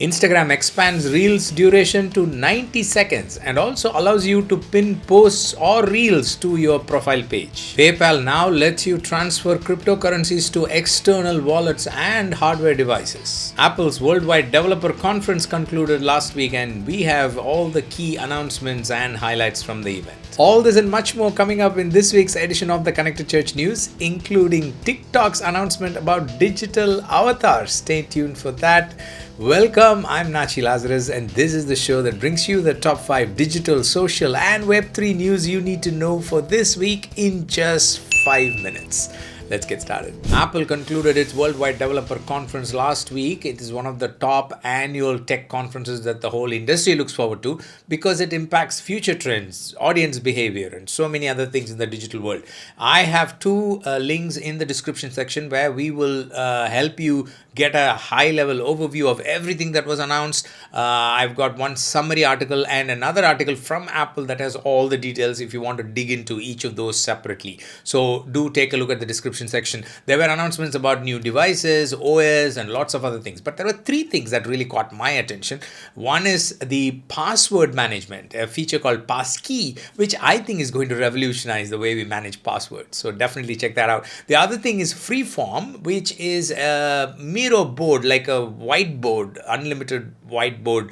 Instagram expands Reels duration to 90 seconds and also allows you to pin posts or Reels to your profile page. PayPal now lets you transfer cryptocurrencies to external wallets and hardware devices. Apple's Worldwide Developer Conference concluded last week, and we have all the key announcements and highlights from the event. All this and much more coming up in this week's edition of the Connected Church News, including TikTok's announcement about digital avatars. Stay tuned for that. Welcome, I'm Natchi Lazarus, and this is the show that brings you the top 5 digital, social, and Web3 news you need to know for this week in just 5 minutes. Let's get started. Apple concluded its Worldwide Developer Conference last week. It is one of the top annual tech conferences that the whole industry looks forward to because it impacts future trends, audience behavior, and so many other things in the digital world. I have two links in the description section where we will help you get a high-level overview of everything that was announced. I've got one summary article and another article from Apple that has all the details if you want to dig into each of those separately. So do take a look at the description section. There were announcements about new devices, OS, and lots of other things. But there were 3 things that really caught my attention. One is the password management, a feature called Passkey, which I think is going to revolutionize the way we manage passwords. So definitely check that out. The other thing is Freeform, which is a Miro board, like a whiteboard, unlimited whiteboard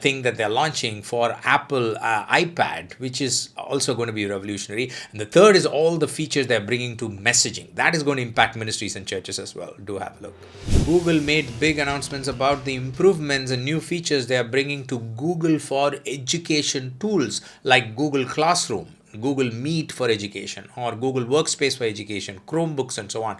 thing that they're launching for Apple iPad, which is also going to be revolutionary. And the third is all the features they're bringing to messaging. That is going to impact ministries and churches as well. Do have a look. Google made big announcements about the improvements and new features they are bringing to Google for education tools like Google Classroom, Google Meet for education, or Google Workspace for education, Chromebooks, and so on.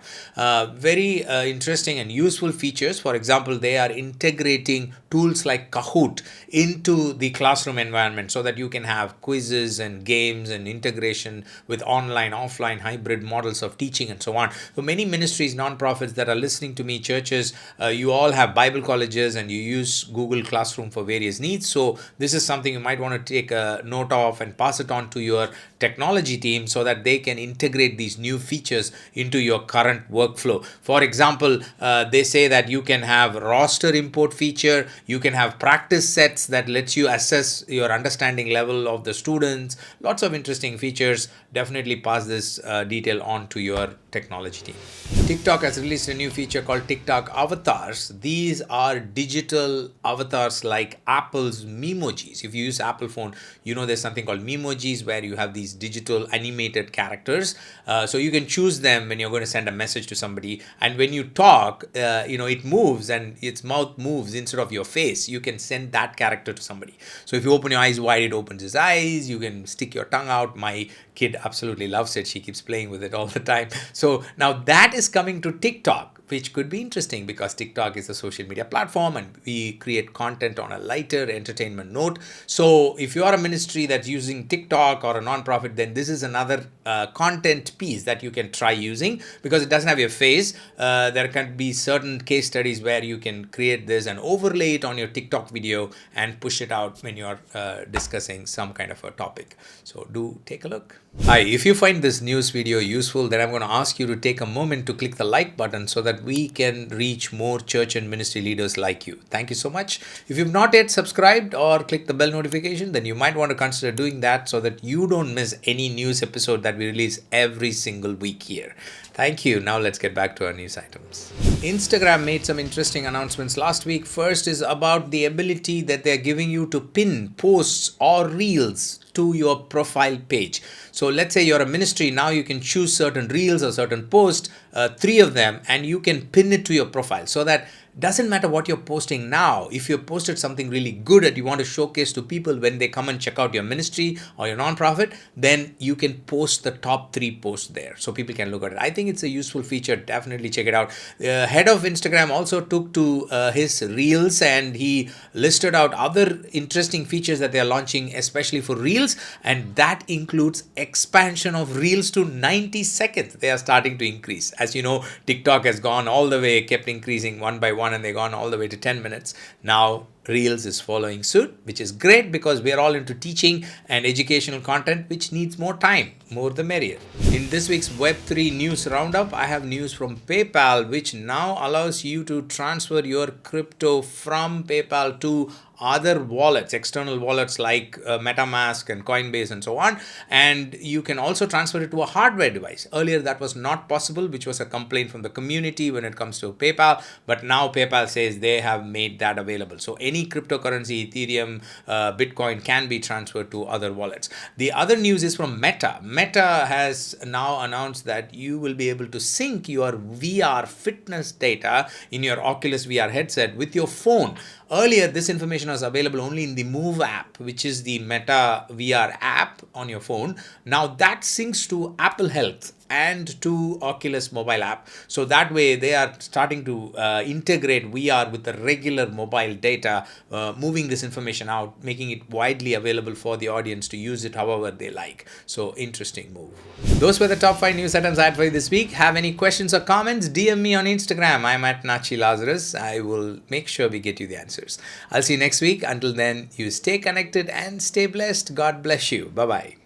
Very interesting and useful features. For example, they are integrating tools like Kahoot into the classroom environment so that you can have quizzes and games and integration with online, offline, hybrid models of teaching and so on. So many ministries, nonprofits that are listening to me, churches, you all have Bible colleges and you use Google Classroom for various needs. So this is something you might want to take a note of and pass it on to your technology team so that they can integrate these new features into your current workflow. For example, they say that you can have roster import feature, you can have practice sets that lets you assess your understanding level of the students. Lots of interesting features. Definitely pass this detail on to your technology team. TikTok has released a new feature called TikTok Avatars. These are digital avatars like Apple's Memojis. If you use Apple phone, you know there's something called Memojis where you have these digital animated characters. So you can choose them when you're going to send a message to somebody. And when you talk, it moves and its mouth moves instead of your face. You can send that character to somebody. So if you open your eyes wide, it opens his eyes. You can stick your tongue out. My kid absolutely loves it. She keeps playing with it all the time. So now that is coming to TikTok, which could be interesting because TikTok is a social media platform and we create content on a lighter entertainment note. So if you are a ministry that's using TikTok or a nonprofit, then this is another content piece that you can try using because it doesn't have your face. There can be certain case studies where you can create this and overlay it on your TikTok video and push it out when you're discussing some kind of a topic. So do take a look. Hi, if you find this news video useful, then I'm going to ask you to take a moment to click the like button so that we can reach more church and ministry leaders like you. Thank you so much. If you've not yet subscribed or clicked the bell notification, then you might want to consider doing that so that you don't miss any news episode that we release every single week here. Thank you. Now let's get back to our news items. Instagram made some interesting announcements last week. First is about the ability that they're giving you to pin posts or reels to your profile page. So let's say you're a ministry, now you can choose certain reels or certain posts, 3 of them, and you can pin it to your profile so that doesn't matter what you're posting now. If you posted something really good that you want to showcase to people when they come and check out your ministry or your nonprofit, then you can post the top 3 posts there so people can look at it. I think it's a useful feature. Definitely check it out. The head of Instagram also took to his reels and he listed out other interesting features that they're launching, especially for reels, and that includes expansion of reels to 90 seconds. They are starting to increase. As you know, TikTok has gone all the way, kept increasing one by one. 1 and they've gone all the way to 10 minutes. Now Reels is following suit, which is great because we are all into teaching and educational content, which needs more time. More the merrier. In this week's Web3 news roundup, I have news from PayPal, which now allows you to transfer your crypto from PayPal to other wallets, external wallets like MetaMask and Coinbase and so on. And you can also transfer it to a hardware device. Earlier, that was not possible, which was a complaint from the community when it comes to PayPal. But now PayPal says they have made that available. So any cryptocurrency, Ethereum, Bitcoin can be transferred to other wallets. The other news is from Meta. Meta has now announced that you will be able to sync your VR fitness data in your Oculus VR headset with your phone. Earlier, this information was available only in the Move app, which is the Meta VR app on your phone. Now that syncs to Apple Health and to Oculus mobile app. So that way they are starting to integrate VR with the regular mobile data, moving this information out, making it widely available for the audience to use it however they like. So interesting move. Those were the top 5 news items I had for you this week. Have any questions or comments? DM me on Instagram. I'm at Natchi Lazarus. I will make sure we get you the answers. I'll see you next week. Until then, you stay connected and stay blessed. God bless you. Bye-bye.